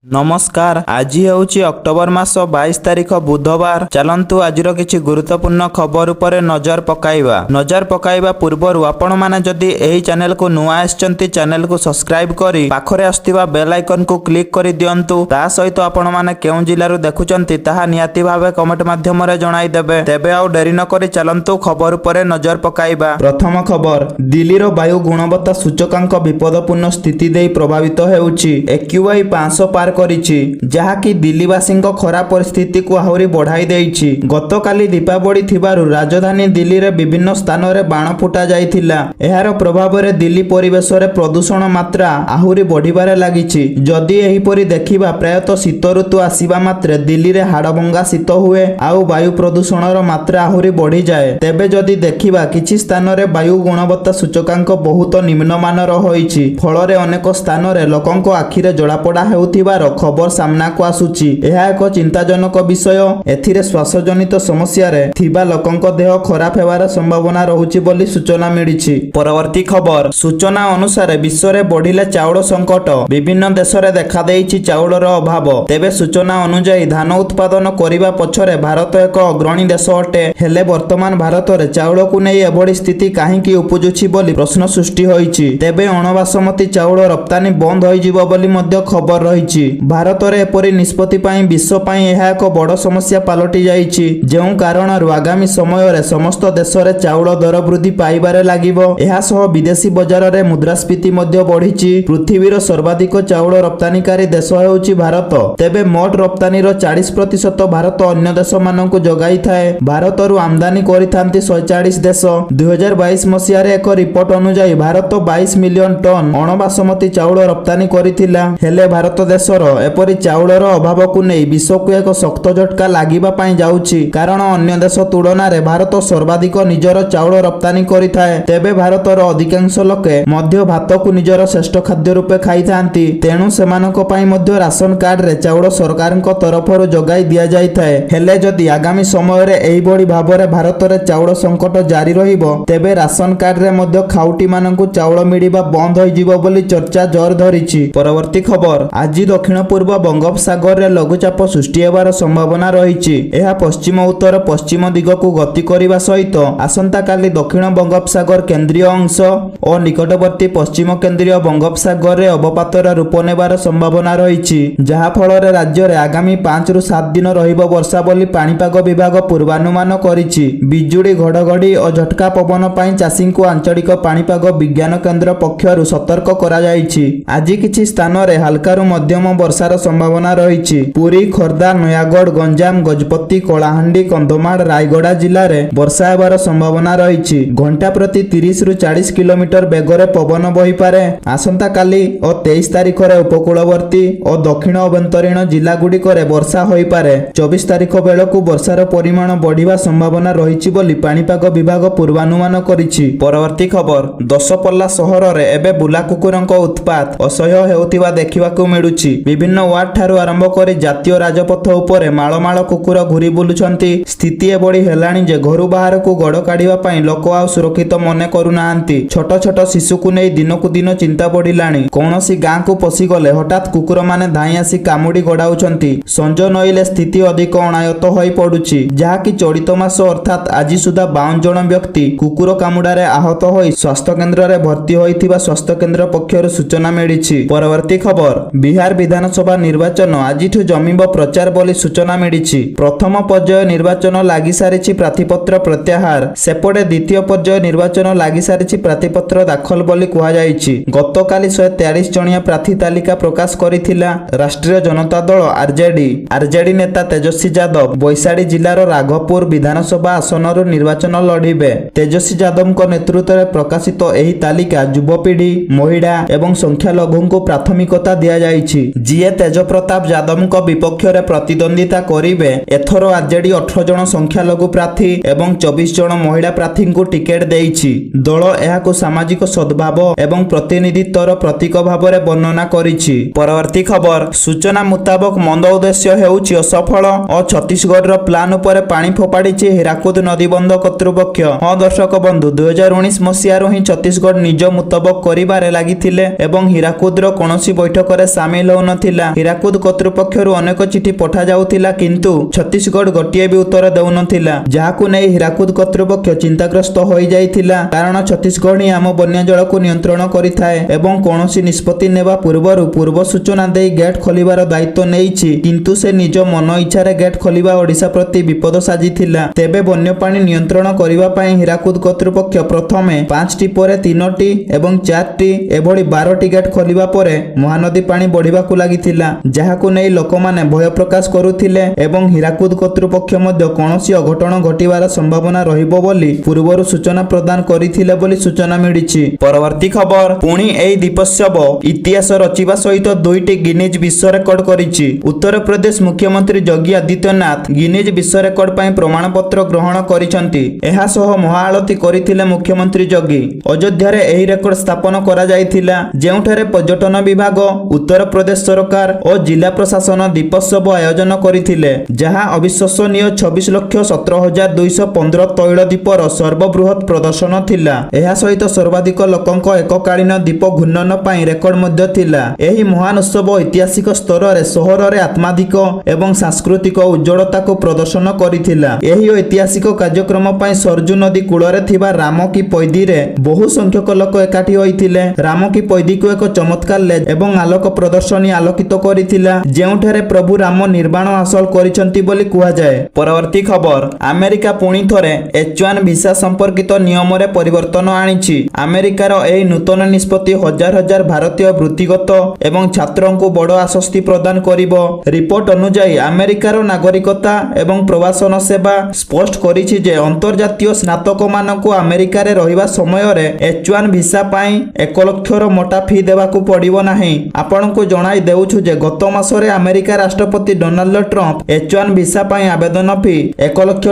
नमस्कार। आज हेउची अक्टोबर मास 22 तारिख बुधवार। चलंतु आजिर किछि गुरुत्वपूर्ण खबर उपरे नजर पकाइबा पूर्वरु आपण माने जदि एही चैनल को नुआ आछंती चैनल को सब्सक्राइब करी पाखरे आस्थिबा बेल आइकन को क्लिक करी दियंतु। ता सहित आपण माने केउ जिल्लारु देखुचंती ताहा नियाती भाबे कमेंट माध्यम रे जणाई देबे। तेबे आउ डेरी न करी चलंतु खबर उपरे नजर पकाइबा। प्रथम खबर, दिल्लीर वायु गुणवत्ता सूचकांक विपदपूर्ण स्थिति देई प्रभावित हेउची। एक्यूआई 500 पार करिछि, जहाकि दिल्लीवासींक खराब परिस्थिति को आहुरी बढ़ाई देइछि। गतकाली दीपावली थिबारु राजधानी दिल्ली रे विभिन्न स्थान रे बाण फुटा जाइथिला। एहार प्रभाव रे दिल्ली परिवेश रे प्रदूषण मात्रा आहुरी बढ़िबारे लागिछि। जदि एही परि देखिबा प्रायतः शीत ऋतु आसीबा मात्रे दिल्ली रे हाड़भंगा शीत हुए आउ वायु प्रदूषणर मात्रा आहुरी बढ़ी जाए। तेबे जदि देखिबा किछि स्थान रे वायु गुणवत्ता सूचकांक बहुत निम्नमानर होइछि। फଳରେ अनेक स्थान रे लोकंक आखिरे जड़ापड़ा हेउथिबा खबर सामना को आसुची। यह एक चिंताजनक विषय। एथिरे श्वासजनित समस्या रे थिबा लोकंक देह खराब हेबार संभावना रहुची बोली सूचना मिलिछि। परवर्ती खबर, सूचना अनुसार विश्व रे बढ़िले चाउल संकट। विभिन्न देश रे देखा देइछि चाउलर अभाव। तेबे सूचना अनुसार धान उत्पादन करिबा पछरे भारत एक अग्रणी देश अटे। हेले वर्तमान भारत रे चाउल को नै एभଳି स्थिति काहेकि उपजुछि बोली प्रश्न सृष्टि होइछि। तेबे अणबासमती चाउल रप्तानी बंद होई जिवो बोली मध्य खबर रहिछि। भारत रे एपरि निष्पत्ति पाई विश्व पाई यह एक बड़ समस्या पलटि जाइछि। जेउ कारणरु आगामी समय रे समस्त देश रे चाउल दर वृद्धि पाइबारे लागिबो। एहा सह विदेशी बाजार रे मुद्रास्फीति मध्य बढ़िछि। पृथ्वीर सर्वाधिक चाउल रप्तानीकारी देश हेउछि भारत। तेबे मोट रप्तानी रो 40% भारत अन्य देश मानकु जगाई थाए। भारतरु आमदानी करिथांती 140 देश। 2022 मसिया रे एक रिपोर्ट अनुसार भारत 22 मिलियन टन अणबासमती चाउल रप्तानी करिथिला। हेले भारत देशर एपरि चाउलर अभाव को नहीं विश्व को एक शक्त झटका लागिबा पाई जाउछि। कारण अन्य देश तुलना रे भारत सर्वाधिक निजर चाउल रप्तानी करिथाए। तेबे भारतर अधिकांश लोके मध्य भात को निजर श्रेष्ठ खाद्य रूपे खाइथांती। तेणु सेमानक पाई मध्य राशन कार्ड रे चाउल सरकारक तरफरु जगाई दिया जाइथाए। हेले जदि आगामी समय रे एही बड़ी भाबरे भारत रे चाउल संकट जारी रहिबो तेबे राशन कार्ड रे मध्य खाउटी मानकु चाउल मिलिबा बंद होई जिवो बोली चर्चा जोर धरिछि। परवर्ती खबर, आज दक्षिण पूर्व बंगोपसागर रे लघुचाप सृष्टि हेबार संभावना रहिछि। एहा पश्चिम उत्तर पश्चिम दिग को गति करिबा सहित आसंता काली दक्षिण बंगोपसागर केंद्रीय अंश और निकटवर्ती पश्चिम केंद्रीय बंगोपसागर रे अवपातर रूप नेबार संभावना रहिछि। जहा फଳରେ राज्य रे आगामी 5 रु 7 दिन रहिबो वर्षा बोली पाणीपाग विभाग पूर्वानुमान करिछि। बिजुड़ी घड़घड़ी और झटका पवन पई चाषी को आंचलिक पाणीपाग विज्ञान केंद्र पक्षरु सतर्क करा जाइछि। आज किछि स्थान रे हल्का मध्यम वर्षार संभावना रहिछि। पुरी, खोर्धा, नयागढ़, गंजाम, गजपति, कलाहांडी, कंधमाल, रायगड़ा जिल्ला रे वर्षा हेबार संभावना रहिछि। घंटा प्रति 30 रु 40 किलोमीटर बेगरे पवन बही पारे। आसंता काली और 23 तारिख रे उपकूलवर्ती और दक्षिण अभ्यंतरीण जिल्ला गुडी करे वर्षा होई पारे। 24 तारिख बेलकु वर्षार परिमाण बढ़िबा संभावना रहिछि बोली पाणीपाग विभाग पूर्वानुमान करिछि। परवर्ती खबर, दशपल्ला सहर रे एबे बुला कुकुरंक उत्पात असह्य हेउतिबा देखिबाकू मिलुछि। विभिन्न वार्ड ठारू आरंभ करी जातीय राजपथ उपरे माळ कुकुर घुरी बुलुछंती। स्थिति एबड़ी हेलाणी जे घरु बाहर को गड़ काढिबा पई लोक आ सुरक्षित मने करू नाहंती। छोट छोट शिशु को नै दिनकु दिन चिंता बढ़िलाणी। कोनोसी गां को पसी गले हठात कुकुर माने धाई आसी कामुडी गडाउछंती। संज नइले स्थिति अधिक अणायत होई पडुछि। जहाकि चलित मास अर्थात आज सुधा 52 जन व्यक्ति कुकुर कामुडारे आहत होई स्वास्थ्य केंद्र रे भर्ती होइथिबा स्वास्थ्य केंद्र पक्षरु सूचना मिलिछि। परवर्ती खबर, बिहार विधानसभा निर्वाचन आजिठु जमिब प्रचार बोली सूचना मिलिछि। प्रथम पर्याय निर्वाचन लागि सारिछि प्रार्थीपत्र प्रत्याहार। सेपटे द्वितीय पर्याय निर्वाचन लागि सारिछि प्रार्थीपत्र दाखल बोली कुहा जाइछि। गतकाली 143 जणिया प्रार्थी तालिका प्रकाश करिथिला राष्ट्रीय जनता दल आरजेडी नेता तेजस्वी यादव बैसाड़ी जिल्लार राघपुर विधानसभा आसनरु निर्वाचन लढिबे। तेजस्वी यादवଙ୍କ नेतृत्वरे प्रकाशित एही तालिका युवपीढ़ी, महिला एवं संख्यालघुଙ୍କୁ प्राथमिकता दिया जाइछि। जीए तेजप्रताप यादवଙ୍କ विपक्षरे प्रतिद्वंदिता करिवे। एथर आरजेडी 18 जन संख्यालघु प्रार्थी एवं 24 जन महिला प्रार्थीଙ୍କୁ टिकेट देइछि। दल एहाको सामाजिक सद्भाव एवं प्रतिनिधित्वर प्रतीक भावरे वर्णना करिछि। परवर्ती खबर, सूचना मुताबक मंद उद्देश्य हेउछि असफल और छत्तीसगढ़ प्लान उपरे पानी फोपाड़िछि हीराकुद नदीबंध कर्तृपक्ष। हाँ दर्शक बंधु, 2019 मसीहारु ही छत्तीसगढ़ निज मुताबक करिबारे लागिथिले एवं हीराकुदर कोनोसी बैठक रे शामिल होउ ଯାଉନଥିଲା। ହୀରାକୁଦ କର୍ତ୍ତୃପକ୍ଷରୁ ଅନେକ ଚିଠି ପଠାଯାଉଥିଲା କିନ୍ତୁ ଛତିଶଗଡ଼ ଗୋଟିଏ ବି ଉତ୍ତର ଦେଉନଥିଲା, ଯାହାକୁ ନେଇ ହୀରାକୁଦ କର୍ତ୍ତୃପକ୍ଷ ଚିନ୍ତାଗ୍ରସ୍ତ ହୋଇଯାଇଥିଲା। କାରଣ ଛତିଶଗଡ଼ ହିଁ ଆମ ବନ୍ୟା ଜଳକୁ ନିୟନ୍ତ୍ରଣ କରିଥାଏ ଏବଂ କୌଣସି ନିଷ୍ପତ୍ତି ନେବା ପୂର୍ବରୁ ପୂର୍ବ ସୂଚନା ଦେଇ ଗେଟ୍ ଖୋଲିବାର ଦାୟିତ୍ୱ ନେଇଛି। କିନ୍ତୁ ସେ ନିଜ ମନ ଇଚ୍ଛାରେ ଗେଟ୍ ଖୋଲିବା ଓଡ଼ିଶା ପ୍ରତି ବିପଦ ସାଜିଥିଲା। ତେବେ ବନ୍ୟପାଣି ନିୟନ୍ତ୍ରଣ କରିବା ପାଇଁ ହୀରାକୁଦ କର୍ତ୍ତୃପକ୍ଷ ପ୍ରଥମେ 5ଟି ପରେ 3ଟି ଏବଂ 4ଟି ଏଭଳି 12ଟି ଗେଟ୍ ଖୋଲିବା ପରେ ମହାନଦୀ ପାଣି ବଢ଼ିବାକୁ ଲାଗିଥିଲା, ଯାହାକୁ ନେଇ ଲୋକମାନେ ଭୟ ପ୍ରକାଶ କରୁଥିଲେ ଏବଂ ହୀରାକୁଦ କର୍ତ୍ତୃପକ୍ଷ ମଧ୍ୟ କୌଣସି ଅଘଟଣ ଘଟିବାର ସମ୍ଭାବନା ରହିବ ବୋଲି ପୂର୍ବରୁ ସୂଚନା ପ୍ରଦାନ କରିଥିଲେ ବୋଲି ସୂଚନା ମିଳିଛି। ପରବର୍ତ୍ତୀ ଖବର, ପୁଣି ଏହି ଦୀପୋତ୍ସବ ଇତିହାସ ରଚିବା ସହିତ 2ଟି ଗିନିଜ୍ ବିଶ୍ୱ ରେକର୍ଡ କରିଛି। ଉତ୍ତରପ୍ରଦେଶ ମୁଖ୍ୟମନ୍ତ୍ରୀ ଯୋଗୀ ଆଦିତ୍ୟନାଥ ଗିନିଜ୍ ବିଶ୍ୱ ରେକର୍ଡ ପାଇଁ ପ୍ରମାଣପତ୍ର ଗ୍ରହଣ କରିଛନ୍ତି। ଏହା ସହ ମହାଆଳତୀ କରିଥିଲେ ମୁଖ୍ୟମନ୍ତ୍ରୀ ଯୋଗୀ। ଅଯୋଧ୍ୟାରେ ଏହି ରେକର୍ଡ ସ୍ଥାପନ କରାଯାଇଥିଲା, ଯେଉଁଠାରେ ପର୍ଯ୍ୟଟନ ବିଭାଗ, ଉତ୍ତରପ୍ରଦେଶ ସରକାର ଓ ଜିଲ୍ଲା ପ୍ରଶାସନ ଦୀପୋତ୍ସବ ଆୟୋଜନ କରିଥିଲେ, ଯାହା ଅବିଶ୍ୱସନୀୟ 26,17,215 ତୈଳ ଦୀପର ସର୍ବବୃହତ୍ ପ୍ରଦର୍ଶନ ଥିଲା। ଏହା ସହିତ ସର୍ବାଧିକ ଲୋକଙ୍କ ଏକକାଳୀନ ଦୀପ ଘୂର୍ଣ୍ଣନ ପାଇଁ ରେକର୍ଡ ମଧ୍ୟ ଥିଲା। ଏହି ମହାନ ଉତ୍ସବ ଐତିହାସିକ ସ୍ତରରେ ସହରରେ ଆତ୍ମାଧିକ ଏବଂ ସାଂସ୍କୃତିକ ଉଜ୍ଜ୍ୱଳତାକୁ ପ୍ରଦର୍ଶନ କରିଥିଲା। ଏହି ଐତିହାସିକ କାର୍ଯ୍ୟକ୍ରମ ପାଇଁ ସରଜୁ ନଦୀ କୂଳରେ ଥିବା ରାମ କି ପୈଦିରେ ବହୁ ସଂଖ୍ୟକ ଲୋକ ଏକାଠି ହୋଇଥିଲେ। ରାମ କି ପୈଦିକୁ ଏକ ଚମତ୍କାର ଲେଜ୍ ଏବଂ ଆଲୋକ ପ୍ରଦର୍ଶନୀ ଆଲୋକିତ କରିଥିଲା, ଯେଉଁଠାରେ ପ୍ରଭୁ ରାମ ନିର୍ବାଣ ହାସଲ କରିଛନ୍ତି ବୋଲି କୁହାଯାଏ। ପରବର୍ତ୍ତୀ ଖବର, ଆମେରିକା ପୁଣି ଥରେ H1 ଭିସା ସମ୍ପର୍କିତ ନିୟମରେ ପରିବର୍ତ୍ତନ ଆଣିଛି। ଆମେରିକାର ଏହି ନୂତନ ନିଷ୍ପତ୍ତି ହଜାର ହଜାର ଭାରତୀୟ ବୃତ୍ତିଗତ ଏବଂ ଛାତ୍ରଙ୍କୁ ବଡ଼ ଆଶ୍ୱସ୍ତି ପ୍ରଦାନ କରିବ। ରିପୋର୍ଟ ଅନୁଯାୟୀ ଆମେରିକାର ନାଗରିକତା ଏବଂ ପ୍ରବାସନ ସେବା ସ୍ପଷ୍ଟ କରିଛି ଯେ ଅନ୍ତର୍ଜାତୀୟ ସ୍ନାତକମାନଙ୍କୁ ଆମେରିକାରେ ରହିବା ସମୟରେ H1 ଭିସା ପାଇଁ 1 ଲକ୍ଷର ମୋଟା ଫି ଦେବାକୁ ପଡ଼ିବ ନାହିଁ। ଆପଣଙ୍କୁ ଜଣାଇ ଦେଉଛୁ ଯେ ଗତ ମାସରେ ଆମେରିକା ରାଷ୍ଟ୍ରପତି ଡୋନାଲ୍ଡ ଟ୍ରମ୍ପ H1 ଭିସା ପାଇଁ ଆବେଦନ ଫି $1 ଲକ୍ଷ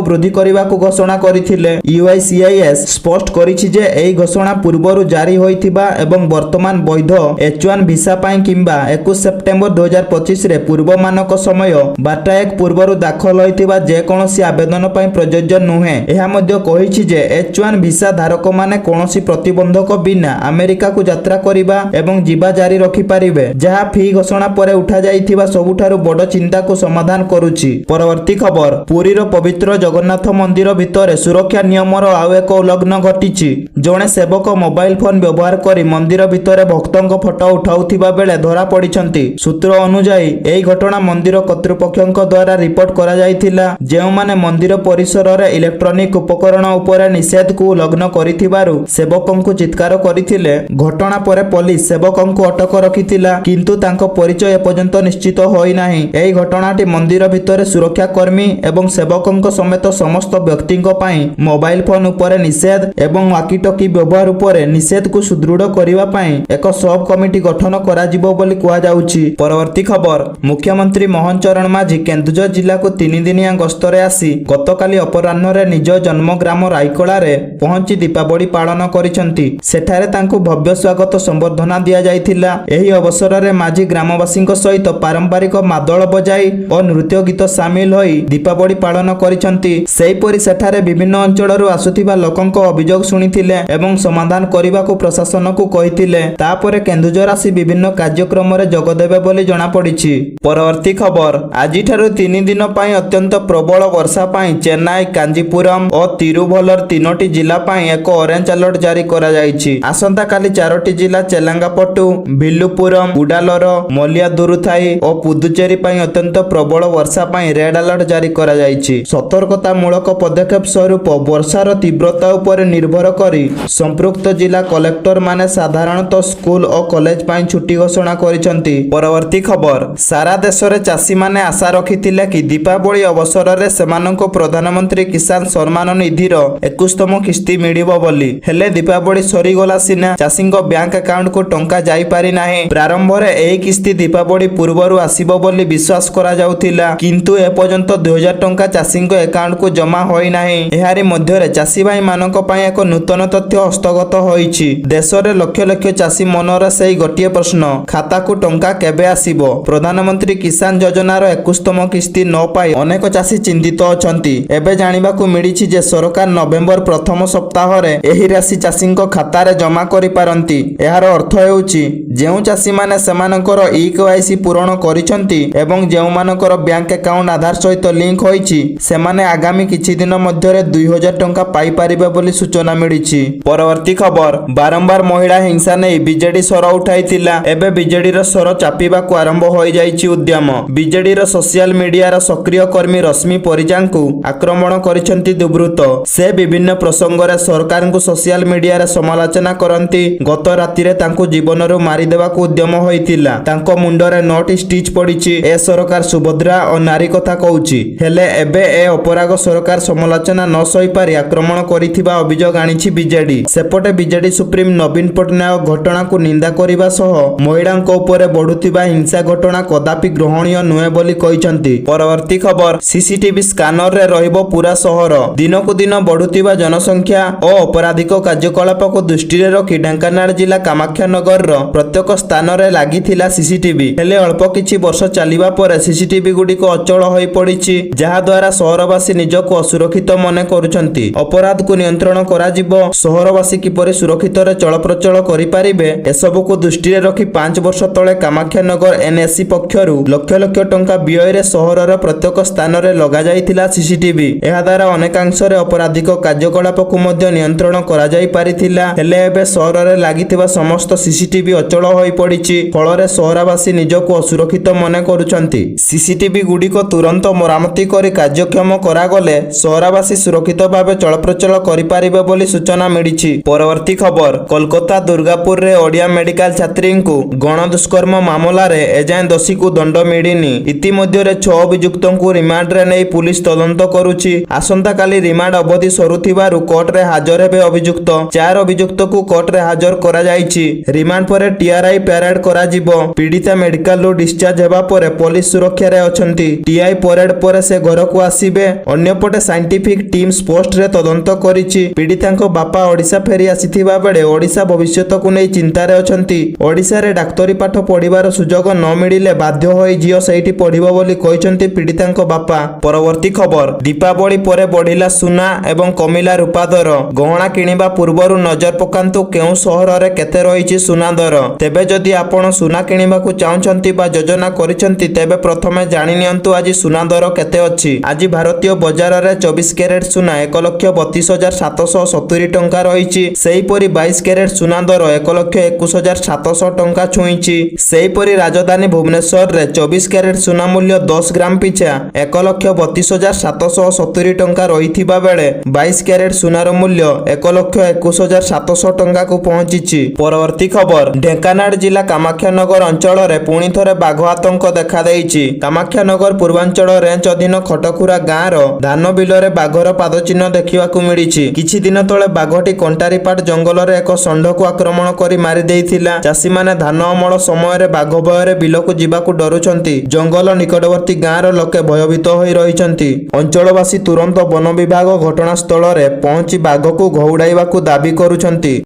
ବୃଦ୍ଧି କରିବାକୁ ଘୋଷଣା କରିଥିଲେ। USCIS ସ୍ପଷ୍ଟ କରିଛି ଯେ ଏହି ଘୋଷଣା ପୂର୍ବରୁ ଜାରି ହୋଇଥିବା ଏବଂ ବର୍ତ୍ତମାନ ବୈଧ H1 ଭିସା ପାଇଁ କିମ୍ବା 21 ସେପ୍ଟେମ୍ବର 2025ରେ ପୂର୍ବମାନକ ସମୟ 12 ପୂର୍ବରୁ ଦାଖଲ ହୋଇଥିବା ଯେକୌଣସି ଆବେଦନ ପାଇଁ ପ୍ରଯୋଜ୍ୟ ନୁହେଁ। ଏହା ମଧ୍ୟ କହିଛି ଯେ H1 ଭିସା ଧାରକମାନେ କୌଣସି ପ୍ରତିବନ୍ଧକ ବିନା ଆମେରିକାକୁ ଯାତ୍ରା କରିବା ଏବଂ ଯିବା ଜାରି ରଖିପାରିବେ, ଯାହା ଫି ଘୋଷଣା ପରେ ଉଠାଯାଇଥିବା ସବୁଠାରୁ ବଡ଼ ଚିନ୍ତାକୁ ସମାଧାନ କରୁଛି। ପରବର୍ତ୍ତୀ ଖବର, ପୁରୀର ପବିତ୍ର ଜଗନ୍ନାଥ ମନ୍ଦିର ଭିତରେ ସୁରକ୍ଷା ନିୟମର ଆଉ ଏକ ଉଲ୍ଲଂଘନ ଘଟିଛି। ଜଣେ ସେବକ ମୋବାଇଲ ଫୋନ ବ୍ୟବହାର କରି ମନ୍ଦିର ଭିତରେ ଭକ୍ତଙ୍କ ଫଟୋ ଉଠାଉଥିବା ବେଳେ ଧରା ପଡ଼ିଛନ୍ତି। ସୂତ୍ର ଅନୁଯାୟୀ ଏହି ଘଟଣା ମନ୍ଦିର କର୍ତ୍ତୃପକ୍ଷଙ୍କ ଦ୍ୱାରା ରିପୋର୍ଟ କରାଯାଇଥିଲା, ଯେଉଁମାନେ ମନ୍ଦିର ପରିସରରେ ଇଲେକ୍ଟ୍ରୋନିକ ଉପକରଣ ଉପରେ ନିଷେଧକୁ ଉଲ୍ଲଂଘନ କରିଥିବାରୁ ସେବକଙ୍କୁ ଚିତ୍କାର କରିଥିଲେ। ଘଟଣା ପରେ ପୋଲିସ ସେବକଙ୍କୁ ଅଟକ ରଖିଥିଲା, କିନ୍ତୁ ତାଙ୍କ ପରିଚୟ ଏପର୍ଯ୍ୟନ୍ତ ନିଶ୍ଚିତ ହୋଇନାହିଁ। ଏହି ଘଟଣାଟି ମନ୍ଦିର ଭିତରେ ସୁରକ୍ଷା କର୍ମୀ ଏବଂ ସେବକଙ୍କ ସମେତ ସମସ୍ତ ବ୍ୟକ୍ତିଙ୍କ ପାଇଁ ମୋବାଇଲ ଫୋନ ଉପରେ ନିଷେଧ ଏବଂ ୱାକିଟକି ବ୍ୟବହାର ଉପରେ ନିଷେଧକୁ ସୁଦୃଢ଼ କରିବା ପାଇଁ ଏକ ସବ୍ କମିଟି ଗଠନ କରାଯିବ ବୋଲି କୁହାଯାଉଛି। ପରବର୍ତ୍ତୀ ଖବର, ମୁଖ୍ୟମନ୍ତ୍ରୀ ମୋହନ ଚରଣ ମାଝୀ କେନ୍ଦୁଝର ଜିଲ୍ଲାକୁ 3 ଦିନିଆ ଗସ୍ତରେ ଆସି ଗତକାଲି ଅପରାହ୍ନରେ ନିଜ ଜନ୍ମଗ୍ରାମ ରାଇକଳାରେ ପହଞ୍ଚି ଦୀପାବଳି ପାଳନ କରିଛନ୍ତି। ସେଠାରେ ତାଙ୍କୁ ଭବ୍ୟ ସ୍ୱାଗତ ସମ୍ବର୍ଦ୍ଧନା ଦିଆଯାଇଥିଲା। ଏହି ଅବସରରେ ମାଝୀ ଗ୍ରାମବାସୀଙ୍କ ସହିତ ପାରମ୍ପରିକ ମାଦଳ ବଜାଇ ଓ ନୃତ୍ୟ ଗୀତ ସାମିଲ ହୋଇ ଦୀପାବଳି ପାଳନ କରିଛନ୍ତି। ସେହିପରି ସେଠାରେ ବିଭିନ୍ନ ଅଞ୍ଚଳରୁ ଆସୁଥିବା ଲୋକଙ୍କ ଅଭିଯୋଗ ଶୁଣିଥିଲେ ଏବଂ ସମାଧାନ କରିବାକୁ ପ୍ରଶାସନକୁ କହିଥିଲେ। ତାପରେ କେନ୍ଦୁଝର ଆସି ବିଭିନ୍ନ କାର୍ଯ୍ୟକ୍ରମରେ ଯୋଗଦେବେ ବୋଲି ଜଣାପଡ଼ିଛି। ପରବର୍ତ୍ତୀ ଖବର, ଆଜିଠାରୁ 3 ଦିନ ପାଇଁ ଅତ୍ୟନ୍ତ ପ୍ରବଳ ବର୍ଷା ପାଇଁ ଚେନ୍ନାଇ, କାଞ୍ଜିପୁରମ ଓ ତିରୁଭଲ୍ଲର 3ଟି ଜିଲ୍ଲା ପାଇଁ ଏକ ଅରେଞ୍ଜ ଆଲର୍ଟ ଜାରି କରାଯାଇଛି। ଆସନ୍ତାକାଲି 4ଟି ଜିଲ୍ଲା ଚେଲାଙ୍ଗାପଟ୍ଟୁ, ଭିଲ୍ଲୁପୁରମ, କୁଡାଲୋର, ମଲିୟାଦୁରୁଥାଇ ଓ ପୁଦୁଚେରୀ ପାଇଁ ଅତ୍ୟନ୍ତ ପ୍ରବଳ ବର୍ଷା ପାଇଁ ରେଡ୍ ଆଲର୍ଟ ଜାରି କରାଯାଇଛି। ସତର୍କତାମୂଳକ ପଦକ୍ଷେପ ସ୍ୱରୂପ ବର୍ଷାର ତୀବ୍ରତା ଉପରେ ନିର୍ଭର କରି ସମ୍ପୃକ୍ତ ଜିଲ୍ଲା କଲେକ୍ଟରମାନେ ସାଧାରଣତଃ ସ୍କୁଲ ଓ କଲେଜ ପାଇଁ ଛୁଟି ଘୋଷଣା କରିଛନ୍ତି। ପରବର୍ତ୍ତୀ ଖବର, ସାରା ଦେଶରେ ଚାଷୀମାନେ ଆଶା ରଖିଥିଲେ କି ଦୀପାବଳି ଅବସରରେ ସେମାନଙ୍କୁ ପ୍ରଧାନମନ୍ତ୍ରୀ କିଷାନ ସମ୍ମାନ ନିଧିର 21ତମ କିସ୍ତି ମିଳିବ ବୋଲି। ହେଲେ ଦୀପାବଳି ସରିଗଲା ସିନା ଚାଷୀଙ୍କ ବ୍ୟାଙ୍କ ଆକାଉଣ୍ଟକୁ ଟଙ୍କା ଯାଇପାରି ନାହିଁ। ପ୍ରାରମ୍ଭରେ ଏହି କିସ୍ତି ଦୀପାବଳି ପୂର୍ବରୁ ଆସିବ ବୋଲି ବିଶ୍ୱାସ କରାଯାଉଥିଲା, କିନ୍ତୁ ଏପର୍ଯ୍ୟନ୍ତ 2000 ଟଙ୍କା ଚାଷୀଙ୍କ ଆକାଉଣ୍ଟକୁ ଜମା ହୋଇନାହିଁ। ଏହାରି ମଧ୍ୟରେ ଚାଷୀ ଭାଇମାନଙ୍କ ପାଇଁ ଏକ ନୂତନ ତଥ୍ୟ ହସ୍ତଗତ ହୋଇଛି। ଦେଶରେ ଲକ୍ଷ ଲକ୍ଷ ଚାଷୀ ମନରେ ସେହି ଗୋଟିଏ ପ୍ରଶ୍ନ, ଖାତାକୁ ଟଙ୍କା କେବେ ଆସିବ? ପ୍ରଧାନମନ୍ତ୍ରୀ କିଷାନ ଯୋଜନାର 21ତମ କିସ୍ତି ନ ପାଇ ଅନେକ ଚାଷୀ ଚିନ୍ତିତ ଅଛନ୍ତି। ଏବେ ଜାଣିବାକୁ ମିଳିଛି ଯେ ସରକାର ନଭେମ୍ବର ପ୍ରଥମ ସପ୍ତାହରେ ଏହି ରାଶି ଚାଷୀଙ୍କ ଖାତାରେ ଜମା କରିପାରନ୍ତି। ଏହାର ଅର୍ଥ ହେଉଛି ଯେଉଁ ଚାଷୀମାନେ ସେମାନଙ୍କର ଇକେୱାଇସି ପୂରଣ କରିଛନ୍ତି ଏବଂ ଯେଉଁମାନଙ୍କର ବ୍ୟାଙ୍କ ଆକାଉଣ୍ଟ ଆଧାର ସହିତ ଲିଙ୍କ ହୋଇଛି ସେମାନେ ଆଗାମୀ କିଛି ଦିନ ମଧ୍ୟରେ 2000 ଟଙ୍କା ପାଇପାରିବେ ବୋଲି ସୂଚନା ମିଳିଛି। ପରବର୍ତ୍ତୀ ଖବର, ବାରମ୍ବାର ମହିଳା ହିଂସା ନେଇ ବିଜେଡି ସ୍ୱର ଉଠାଇଥିଲା। ଏବେ ବିଜେଡିର ସ୍ୱର ଚାପିବାକୁ ଆରମ୍ଭ ହୋଇଯାଇଛି ଉଦ୍ୟମ। ବିଜେଡିର ସୋସିଆଲ ମିଡିଆର ସକ୍ରିୟ କର୍ମୀ ରଶ୍ମି ପରିଜାଙ୍କୁ ଆକ୍ରମଣ କରିଛନ୍ତି ଦୁର୍ବୃତ୍ତ। ସେ ବିଭିନ୍ନ ପ୍ରସଙ୍ଗରେ ସରକାରଙ୍କୁ ସୋସିଆଲ ମିଡିଆରେ ସମାଲୋଚନା କରନ୍ତି। ଗତ ରାତିରେ ତାଙ୍କୁ ଜୀବନରୁ ମାରିଦେବାକୁ ଉଦ୍ୟମ ହୋଇଥିଲା। ତାଙ୍କ ମୁଣ୍ଡରେ 9ଟି ଷ୍ଟିଚ୍ ପଡ଼ିଛି। ଏ ସରକାର ସୁଭଦ୍ରା ଓ ନାରୀ କଥା କହୁଛି, ହେଲେ ଏବେ ଏ ଅପରାଗ ସରକାର ସମାଲୋଚନା ନ ସହିପାରି ଆକ୍ରମଣ କରିଥିବା ଅଭିଯୋଗ ଆଣିଛି ବିଜେଡି। ସେପଟେ ବିଜେଡି ସୁପ୍ରିମ ନବୀନ ପଟ୍ଟନାୟକ ଘଟଣାକୁ ନିନ୍ଦା କରିବା ସହ ମହିଳାଙ୍କ ଉପରେ ବଢୁଥିବା ହିଂସା ଘଟଣା କଦାପି ଗ୍ରହଣୀୟ ନୁହେଁ ବୋଲି କହିଛନ୍ତି। ପରବର୍ତ୍ତୀ ଖବର, ସିସିଟିଭି ସ୍କାନରରେ ରହିବ ପୁରା ସହର। ଦିନକୁ ଦିନ ବଢୁଥିବା ଜନସଂଖ୍ୟା ଓ ଅପରାଧିକ କାର୍ଯ୍ୟକଳାପକୁ ଦୃଷ୍ଟିରେ ରଖି ଢେଙ୍କାନାଳ ଜିଲ୍ଲା କାମାକ୍ଷାନଗରର ପ୍ରତ୍ୟେକ ସ୍ଥାନରେ ଲାଗିଥିଲା ସିସିଟିଭି। ହେଲେ ଅଳ୍ପ କିଛି ବର୍ଷ ଚାଲିବା ପରେ ସିସିଟିଭି ଗୁଡ଼ିକ ଅଚଳ ହୋଇପଡ଼ିଛି, ଯାହାଦ୍ୱାରା ସହରବାସୀ ନିଜକୁ ଅସୁରକ୍ଷିତ ମନେ କରୁଛନ୍ତି। ଅପରାଧକୁ ନିୟନ୍ତ୍ରଣ କରାଯିବ, ସହରବାସୀ କିପରି ସୁରକ୍ଷିତରେ ଚଳପ୍ରଚଳ କରିପାରିବେ, ଏସବୁକୁ ଦୃଷ୍ଟିରେ ରଖି 5 ବର୍ଷ ତଳେ କାମାକ୍ଷାନଗର ଏନ୍ଏସି ପକ୍ଷରୁ ଲକ୍ଷ ଲକ୍ଷ ଟଙ୍କା ବ୍ୟୟରେ ସହରର ପ୍ରତ୍ୟେକ ସ୍ଥାନରେ ଲଗାଯାଇଥିଲା ସିସିଟିଭି। ଏହାଦ୍ୱାରା ଅନେକାଂଶରେ ଅପରାଧିକ କାର୍ଯ୍ୟକଳାପକୁ ମଧ୍ୟ ନିୟନ୍ତ୍ରଣ କରାଯାଇ ପାରିଥିଲା। ହେଲେ ଏବେ ସହରରେ ଲାଗିଥିବା ସମସ୍ତ ସିସିଟିଭି ଅଚଳ ହୋଇପଡ଼ିଛି, ଫଳରେ ସହରବାସୀ ନିଜକୁ ଅସୁରକ୍ଷିତ ମନେ କରୁଛନ୍ତି। ସିସିଟିଭି ଗୁଡ଼ିକ ତୁରନ୍ତ ମରାମତି କରି କାର୍ଯ୍ୟକ୍ଷମ କରାଗଲେ ସହରବାସୀ ସୁରକ୍ଷିତ ଭାବେ ଚଳପ୍ରଚଳ କରିପାରିବେ ବୋଲି ସୂଚନା ମିଳିଛି। ପରବର୍ତ୍ତୀ ଖବର, କୋଲକାତା ଦୁର୍ଗାପୁରରେ ଓଡ଼ିଆ ମେଡିକାଲ ଛାତ୍ରୀଙ୍କୁ ଗଣଦୁଷ୍କର୍ମ ମାମଲାରେ ଏଯାଏଁ ଦୋଷୀକୁ ଦଣ୍ଡ ମିଳିନି। ଇତିମଧ୍ୟରେ 6 ଅଭିଯୁକ୍ତଙ୍କୁ ରିମାଣ୍ଡରେ ନେଇ ପୁଲିସ ତଦନ୍ତ କରୁଛି। ଆସନ୍ତାକାଲି ରିମାଣ୍ଡ ଅବଧି ସରୁଥିବାରୁ କୋର୍ଟରେ ହାଜର ହେବେ ଅଭିଯୁକ୍ତ। 4 ଅଭିଯୁକ୍ତଙ୍କୁ କୋର୍ଟରେ ହାଜର କରାଯାଇଛି। ରିମାଣ୍ଡ ପରେ ଟିଆରଆଇ ପ୍ୟାରେଡ୍ କରାଯିବ। ପୀଡ଼ିତା ମେଡିକାଲରୁ ଡିସଚାର୍ଜ ହେବା ପରେ ପୋଲିସ ସୁରକ୍ଷାରେ ଅଛନ୍ତି। ଟିଆଇ ପ୍ୟାରେଡ୍ ପରେ ସେ ଘରକୁ ଆସିବେ। ଅନ୍ୟପଟେ ସାଇଣ୍ଟିଫିକ ଟିମ୍ସ ପୋଷ୍ଟରେ ତଦନ୍ତ କରିଛି। ପୀଡ଼ିତାଙ୍କ ବାପା ଓଡ଼ିଶା ଫେରି ଆସିଥିବା ବେଳେ ଓଡ଼ିଶା ଭବିଷ୍ୟତକୁ ନେଇ ଚିନ୍ତାରେ ଅଛନ୍ତି। ଓଡ଼ିଶାରେ ଡାକ୍ତରୀ ପାଠ ପଢ଼ିବାର ସୁଯୋଗ ନ ମିଳିଲେ ବାଧ୍ୟ ହୋଇ ଝିଅ ସେଇଠି ପଢ଼ିବ ବୋଲି କହିଛନ୍ତି ପୀଡ଼ିତାଙ୍କ ବାପା। ପରବର୍ତ୍ତୀ ଖବର, ଦୀପାବଳି ପରେ ବଢ଼ିଲା ସୁନା ଏବଂ କମିଲା ରୂପା ଦର। ଗହଣା କିଣିବା ପୂର୍ବରୁ ନଜର ପକାନ୍ତୁ କେଉଁ ସହରରେ କେତେ ରହିଛି ସୁନା ଦର। ତେବେ ଯଦି ଆପଣ ସୁନା କିଣିବାକୁ ଚାହୁଁଛନ୍ତି ବା ଯୋଜନା କରିଛନ୍ତି, ତେବେ ପ୍ରଥମେ ଜାଣିନିଅନ୍ତୁ ଆଜି ସୁନା ଦର କେତେ ଅଛି। ଆଜି ଭାରତୀୟ ବଜାରରେ 24 କ୍ୟାରେଟ ସୁନା 1,32,770 ଟଙ୍କା ରହିଛି। ସେହିପରି 22 କ୍ୟାରେଟ ସୁନା ଦର 1,21,700 ଟଙ୍କା ଛୁଇଁଛି। ସେହିପରି ରାଜଧାନୀ ଭୁବନେଶ୍ୱରରେ 24 କ୍ୟାରେଟ ସୁନା ମୂଲ୍ୟ 10 ଗ୍ରାମ ପିଛା 1,32,770 ଟଙ୍କା ରହିଥିବା ବେଳେ 22 କ୍ୟାରେଟ ସୁନାର ମୂଲ୍ୟ 1,21,700 ଟଙ୍କାକୁ ପହଞ୍ଚିଛି। ପରବର୍ତ୍ତୀ ଖବର, ଢେଙ୍କାନାଳ ଜିଲ୍ଲା କାମାକ୍ଷାନଗର ଅଞ୍ଚଳରେ ପୁଣି ଥରେ ବାଘ ଆତଙ୍କ ଦେଖାଦେଇଛି। କାମାକ୍ଷାନଗର ପୂର୍ବାଞ୍ଚଳ ରେଞ୍ଜ ଅଧୀନ ଖଟଖୁରା ଗାଁର ଧାନ ବିଲରେ ବାଘର ପାଦଚିହ୍ନ ଦେଖିବାକୁ ମିଳିଛି। କିଛି ଦିନ ତଳେ ବାଘଟି କଣ୍ଟାରିପାଟ ଜଙ୍ଗଲରେ ଏକ ଷଣ୍ଢକୁ ଆକ୍ରମଣ କରି ମାରିଦେଇଥିଲା। ଚାଷୀମାନେ ଧାନ ଅମଳ ସମୟରେ ବାଘ ଭୟରେ ବିଲକୁ ଯିବାକୁ ଡରୁଛନ୍ତି। ଜଙ୍ଗଲ ନିକଟବର୍ତ୍ତୀ ଗାଁର ଲୋକେ ଭୟଭୀତ ହୋଇ ରହିଛନ୍ତି। ଅଞ୍ଚଳବାସୀ ତୁରନ୍ତ ବନ ବିଭାଗ ଘଟଣାସ୍ଥଳରେ ପହଞ୍ଚି ବାଘକୁ ଘଉଡ଼ାଇବାକୁ ଦାବି କରୁଛନ୍ତି।